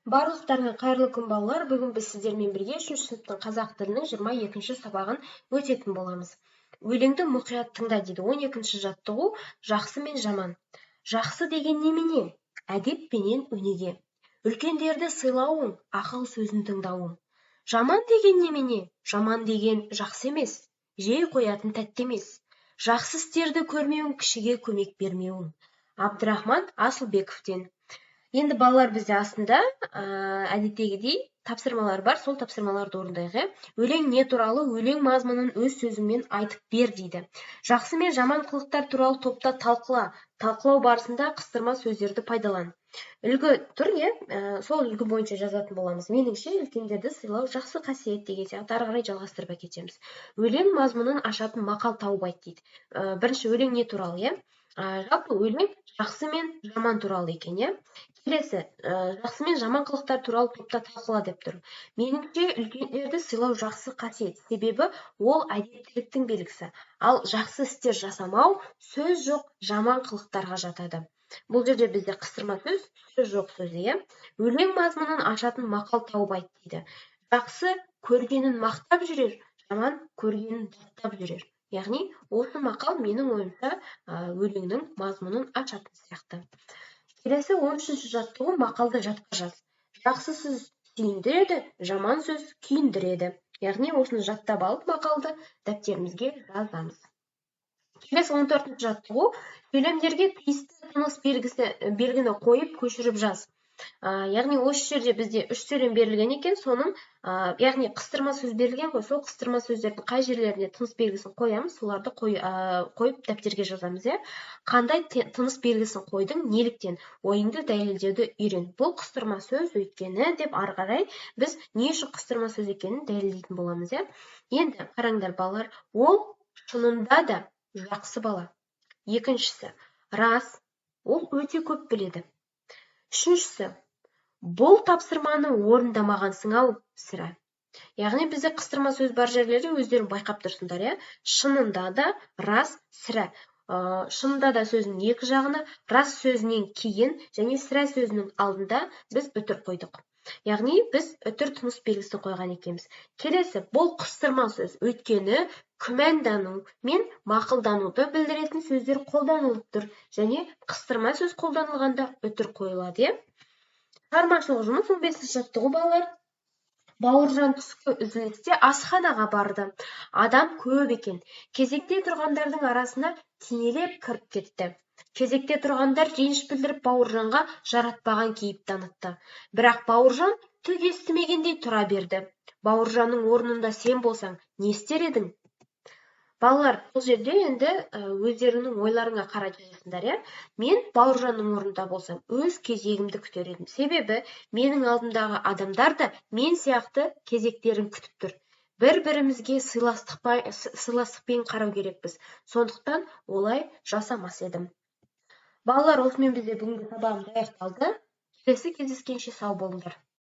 Барлықтарыңа қайырлы күн балалар. Бүгін біз сіздермен бірге 3-ші сыныптың қазақ тілінің 22-ші сабағын өтетін боламыз. Өлеңді мұқият тыңда дейді. 12-ші жаттығу жақсы мен жаман. Жақсы деген немене? Әдеп пенен өнеге. Үлкендерді сыйлауың, ақыл сөзін тыңдауың. Жаман деген немене? Жаман деген жақсы емес, жей қоятын тәтті емес. Жақсы істерді көрмеуің, кішіге көмек бермеуің. Абдрахман Асылбековтен. Енді балалар бізде астында әдеттегідей тапсырмалар бар, сол тапсырмаларды орындайық. Өлең не туралы? Өлең мазмұнын өз сөзіңмен айтып бер дейді. Жақсы мен жаман қылықтар туралы топта талқыла. Талқылау барысында қыстырма сөздерді пайдалан. Үлгі тұр, сол үлгі бойынша жазатын боламыз. Меніңше, үлкендерді сыйлау жақсы қасиет деген сияқты ары қарай жалғастырып әкетеміз. Өлең мазмұнын ашатын мақал тауып айт дейді. Бірінші, өлең не туралы, жалпы өлең жақсы мен жаман туралы екен, Келесі, жақсы мен жаман қылықтар туралы топта талқыла деп тұр. Меніңше, үлкендерді сыйлау жақсы қасиет, себебі ол әдептіліктің белгісі. Ал жақсы істер жасамау сөз жоқ жаман қылықтарға жатады. Бұл жерде бізде қыстырма сөз жоқ сөзі, Өлең мазмұнын ашатын мақал тауып айт дейді. Жақсы көргенін мақтап жүрер, жаман көргенін даттап жүрер. Яғни, осы мақал менің ойымша өлеңнің мазмұнын ашатын сияқты. Келесі 13-ші жаттығу мақалды жатқа жаз. Жақсы сөз сүйіндіреді, жаман сөз күйіндіреді. Яғни, осыны жаттап алып мақалды дәптерімізге жазамыз. Келесі 14-ші жаттығу сөйлемдерге тиісті тыныс белгіні қойып көшіріп жаз. Яғни, осы жерде бізде 3 сөйлем берілген екен, соның, яғни қыстырма сөз берілген ғой, сол қыстырма сөздердің қай жерлеріне тыныс белгісін қоямыз, соларды қойып дәптерге жазамыз, Қандай тыныс белгісін қойдың, неліктен? Ойыңды дәлелдеуді үйрен. Бұл қыстырма сөз өйткені деп ары қарай біз не үшін қыстырма сөз екенін дәлелдейтін боламыз, Енді қараңдар балалар, ол шынында да жақсы бала. Екіншісі, рас, ол өте көп біледі. Үшіншісі, бұл тапсырманы орындамағансың-ау, сірә. Яғни бізде қыстырма сөз бар жерлері өздерің байқап тұрсыңдар, Шынында да, рас, сірә. Шынында да сөзінің екі жағына, рас сөзінен кейін және сірә сөзінің алдында біз үтір қойдық. Яғни біз үтір тыныс белгісін қойған екенбіз. Келесі, бұл қыстырма сөз, өйткені күмәндану мен мақұлдануды білдіретін сөздер қолданылып тұр, және қыстырма сөз қолданылғанда үтір қойылады, Шығармашылық жұмыс 15-ші жаттығу балалар. Бауыржан түскі үзілісте асханаға барды. Адам көп екен. Кезекте тұрғандардың арасына теңелеп кіріп кетті. Кезекте тұрғандар реніш білдіріп Бауыржанға жаратпаған кейіп танытты. Бірақ Бауыржан түк естімегендей тұра берді. Бауыржанның орнында сен болсаң, не істер едің? Балалар, бұл жерде енді өздерінің ойларыңа қарай жазасыңдар, Мен Бауыржанның орнында болсам, өз кезегімді күтер едім. Себебі менің алдымдағы адамдар да мен сияқты кезектерін күтіп тұр. Бір-бірімізге сыйластықпен қарау керекпіз. Сондықтан олай жасамас едім. Балалар, осымен бізде бүгінгі сабағымыз аяқталды. Келесі кездескенше сау болыңдар.